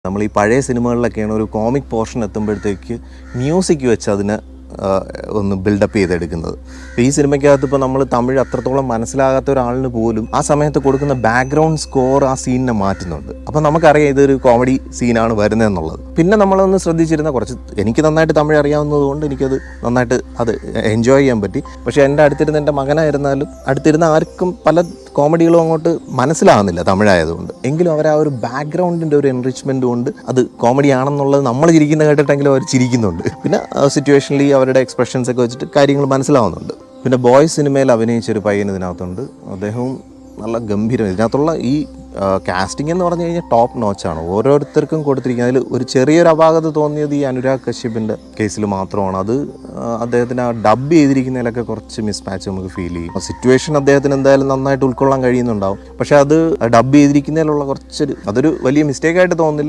നമ്മൾ ഈ പഴയ സിനിമകളിലൊക്കെയാണ് ഒരു കോമിക് പോർഷൻ എത്തുമ്പോഴത്തേക്ക് മ്യൂസിക് വെച്ച് അതിനെ ഒന്ന് ബിൽഡപ്പ് ചെയ്തെടുക്കുന്നത്. അപ്പോൾ ഈ സിനിമയ്ക്കകത്ത് ഇപ്പോൾ നമ്മൾ തമിഴ് അത്രത്തോളം മനസ്സിലാകാത്ത ഒരാളിന് പോലും ആ സമയത്ത് കൊടുക്കുന്ന ബാക്ക്ഗ്രൗണ്ട് സ്കോർ ആ സീനിനെ മാറ്റുന്നുണ്ട്. അപ്പോൾ നമുക്കറിയാം ഇതൊരു കോമഡി സീനാണ് വരുന്നതെന്നുള്ളത്. പിന്നെ നമ്മളൊന്ന് ശ്രദ്ധിച്ചിരുന്ന എനിക്ക് നന്നായിട്ട് തമിഴ് അറിയാവുന്നത് കൊണ്ട് എനിക്കത് നന്നായിട്ട് അത് എൻജോയ് ചെയ്യാൻ പറ്റി. പക്ഷേ എൻ്റെ അടുത്തിരുന്ന എൻ്റെ മകനായിരുന്നാലും അടുത്തിരുന്ന ആർക്കും പല കോമഡികളും അങ്ങോട്ട് മനസ്സിലാകുന്നില്ല തമിഴായതുകൊണ്ട്. എങ്കിലും അവർ ആ ഒരു ബാക്ക്ഗ്രൗണ്ടിൻ്റെ ഒരു എൻറിച്ച്മെൻറ്റ് കൊണ്ട് അത് കോമഡി ആണെന്നുള്ളത് നമ്മൾ ചിരിക്കുന്ന കേട്ടിട്ടെങ്കിലും അവർ ചിരിക്കുന്നുണ്ട്. പിന്നെ സിറ്റുവേഷനിൽ അവരുടെ എക്സ്പ്രഷൻസ് ഒക്കെ വെച്ചിട്ട് കാര്യങ്ങൾ മനസ്സിലാവുന്നുണ്ട്. പിന്നെ ബോയ്സ് സിനിമയിൽ അഭിനയിച്ചൊരു പയ്യൻ ഇതിനകത്തുണ്ട്. അദ്ദേഹവും നല്ല ഗംഭീരം. ഇതിനകത്തുള്ള ഈ കാസ്റ്റിംഗ് എന്ന് പറഞ്ഞു കഴിഞ്ഞാൽ ടോപ്പ് നോച്ചാണ്. ഓരോരുത്തർക്കും കൊടുത്തിരിക്കുന്നത്. അതിൽ ഒരു ചെറിയൊരു അപാകത തോന്നിയത് ഈ അനുരാഗ് കശ്യപിൻ്റെ കേസിൽ മാത്രമാണ്. അത് അദ്ദേഹത്തിന് ആ ഡബ് ചെയ്തിരിക്കുന്നതിലൊക്കെ കുറച്ച് മിസ്മാച്ച് നമുക്ക് ഫീൽ ചെയ്യും. സിറ്റുവേഷൻ അദ്ദേഹത്തിന് എന്തായാലും നന്നായിട്ട് ഉൾക്കൊള്ളാൻ കഴിയുന്നുണ്ടാവും. പക്ഷേ അത് ഡബ് ചെയ്തിരിക്കുന്നതിലുള്ള അതൊരു വലിയ മിസ്റ്റേക്കായിട്ട് തോന്നുന്നില്ല.